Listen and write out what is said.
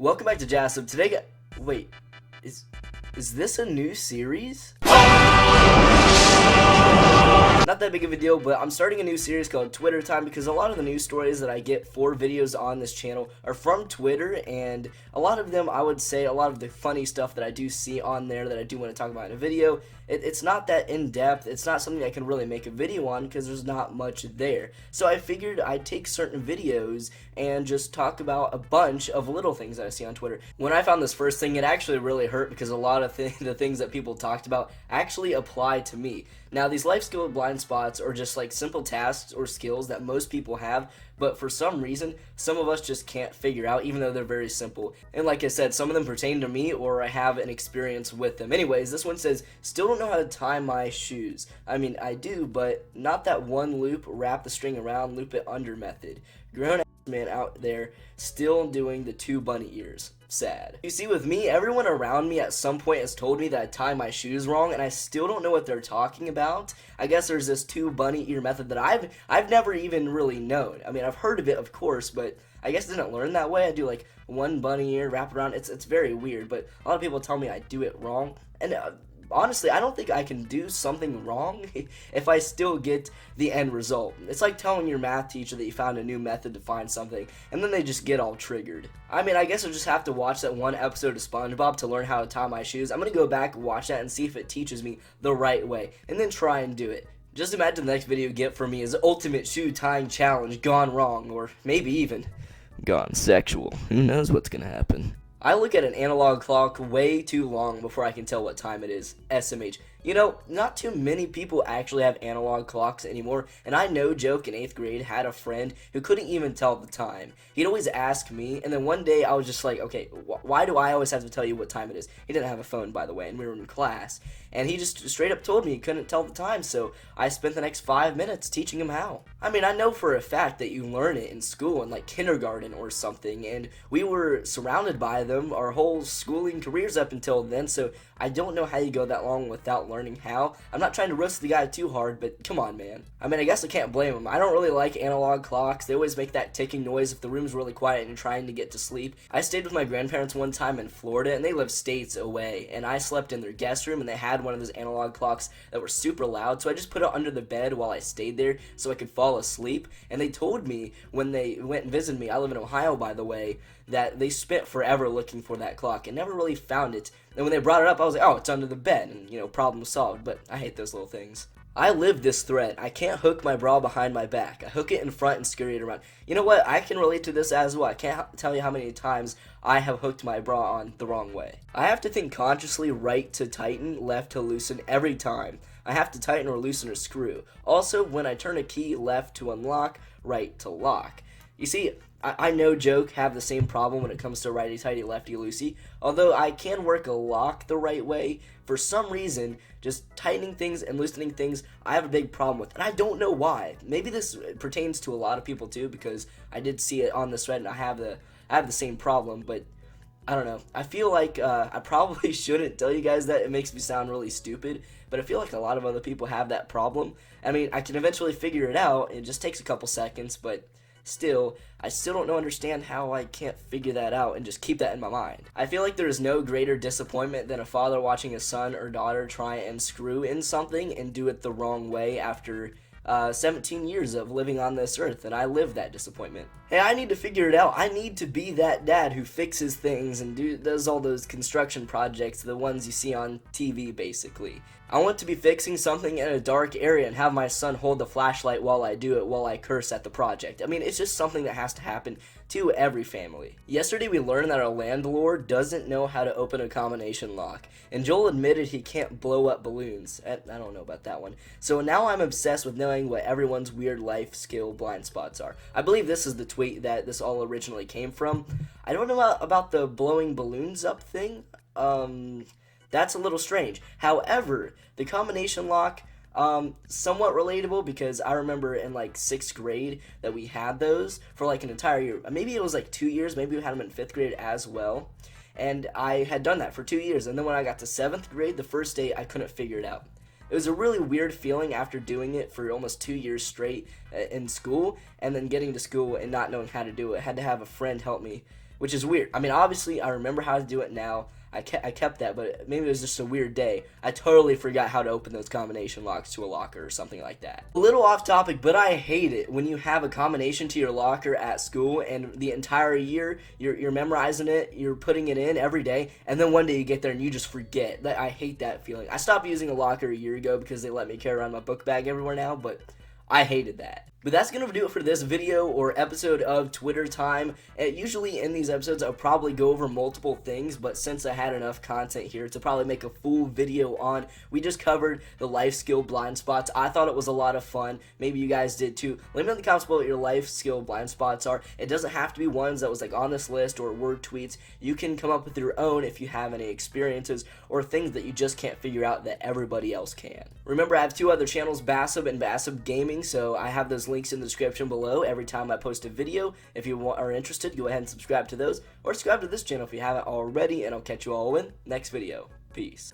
Welcome back to Jasp. Today, wait, is this a new series? Not that big of a deal, but I'm starting a new series called Twitter Time because a lot of the news stories that I get for videos on this channel are from Twitter, and a lot of them, I would say, a lot of the funny stuff that I do see on there that I do want to talk about in a video, it's not that in-depth. It's not something I can really make a video on because there's not much there. So I figured I'd take certain videos and just talk about a bunch of little things that I see on Twitter. When I found this first thing, it actually really hurt because a lot of the things that people talked about actually apply to me. Now, these life skill blind spots are just like simple tasks or skills that most people have, but for some reason, some of us just can't figure out, even though they're very simple. And like I said, some of them pertain to me or I have an experience with them. Anyways, this one says, still don't know how to tie my shoes. I mean, I do, but not that one loop, wrap the string around, loop it under method. Grown ass man out there still doing the 2 bunny ears. Sad. You see, with me, everyone around me at some point has told me that I tie my shoes wrong, and I still don't know what they're talking about. I guess there's this 2 bunny ear method that I've never even really known. I mean, I've heard of it, of course, but I guess I didn't learn that way. I do like 1 bunny ear, wrap around. It's very weird, but a lot of people tell me I do it wrong, and honestly, I don't think I can do something wrong if I still get the end result. It's like telling your math teacher that you found a new method to find something, and then they just get all triggered. I mean, I guess I'll just have to watch that one episode of SpongeBob to learn how to tie my shoes. I'm gonna go back and watch that and see if it teaches me the right way, and then try and do it. Just imagine the next video you get from me is Ultimate Shoe Tying Challenge gone wrong, or maybe even gone sexual. Who knows what's gonna happen? I look at an analog clock way too long before I can tell what time it is. SMH. You know, not too many people actually have analog clocks anymore, and I, no joke, in 8th grade had a friend who couldn't even tell the time. He'd always ask me, and then one day I was just like, okay, why do I always have to tell you what time it is? He didn't have a phone, by the way, and we were in class, and he just straight up told me he couldn't tell the time, so I spent the next 5 minutes teaching him how. I mean, I know for a fact that you learn it in school, in like kindergarten or something, and we were surrounded by them our whole schooling careers up until then, so I don't know how you go that long without learning how. I'm not trying to roast the guy too hard, but come on, man. I mean, I guess I can't blame him. I don't really like analog clocks. They always make that ticking noise if the room's really quiet and you're trying to get to sleep. I stayed with my grandparents one time in Florida, and they lived states away, and I slept in their guest room, and they had one of those analog clocks that were super loud, so I just put it under the bed while I stayed there so I could fall asleep, and they told me when they went and visited me, I live in Ohio, by the way, that they spent forever looking for that clock and never really found it. And when they brought it up, I was like, oh, it's under the bed, and, you know, problem solved. But I hate those little things. I live this thread. I can't hook my bra behind my back. I hook it in front and scurry it around. You know what? I can relate to this as well. I can't tell you how many times I have hooked my bra on the wrong way. I have to think consciously right to tighten, left to loosen every time. I have to tighten or loosen a screw. Also, when I turn a key, left to unlock, right to lock. You see, I no joke have the same problem when it comes to righty-tighty, lefty-loosey. Although I can work a lock the right way, for some reason, just tightening things and loosening things, I have a big problem with. And I don't know why. Maybe this pertains to a lot of people too, because I did see it on this thread and I have the same problem, but I don't know. I feel like I probably shouldn't tell you guys that. It makes me sound really stupid, but I feel like a lot of other people have that problem. I mean, I can eventually figure it out. It just takes a couple seconds, but I still don't understand how I can't figure that out and just keep that in my mind. I feel like there is no greater disappointment than a father watching his son or daughter try and screw in something and do it the wrong way after 17 years of living on this earth, and I live that disappointment. Hey, I need to figure it out. I need to be that dad who fixes things and does all those construction projects, the ones you see on TV, basically. I want to be fixing something in a dark area and have my son hold the flashlight while I do it while I curse at the project. I mean, it's just something that has to happen to every family. Yesterday we learned that our landlord doesn't know how to open a combination lock, and Joel admitted he can't blow up balloons. I don't know about that one. So now I'm obsessed with knowing what everyone's weird life skill blind spots are. I believe this is the tweet that this all originally came from. I don't know about the blowing balloons up thing. That's a little strange. However, the combination lock, somewhat relatable because I remember in like 6th grade that we had those for like an entire year. Maybe it was like 2 years. Maybe we had them in 5th grade as well. And I had done that for 2 years. And then when I got to 7th grade, the first day I couldn't figure it out. It was a really weird feeling after doing it for almost 2 years straight in school, and then getting to school and not knowing how to do it. I had to have a friend help me which is weird. I mean, obviously, I remember how to do it now. I kept that, but maybe it was just a weird day. I totally forgot how to open those combination locks to a locker or something like that. A little off topic, but I hate it when you have a combination to your locker at school and the entire year you're memorizing it, you're putting it in every day, and then one day you get there and you just forget. I hate that feeling. I stopped using a locker a year ago because they let me carry around my book bag everywhere now, but I hated that. But that's going to do it for this video or episode of Twitter Time. Usually in these episodes I'll probably go over multiple things, but since I had enough content here to probably make a full video on, we just covered the life skill blind spots. I thought it was a lot of fun. Maybe you guys did too. Let me know in the comments below what your life skill blind spots are. It doesn't have to be ones that was like on this list or word tweets. You can come up with your own if you have any experiences or things that you just can't figure out that everybody else can. Remember, I have two other channels, Bassib and Bassib Gaming, so I have those links in the description below every time I post a video. If you are interested, go ahead and subscribe to those, or subscribe to this channel if you haven't already, and I'll catch you all in next video. Peace.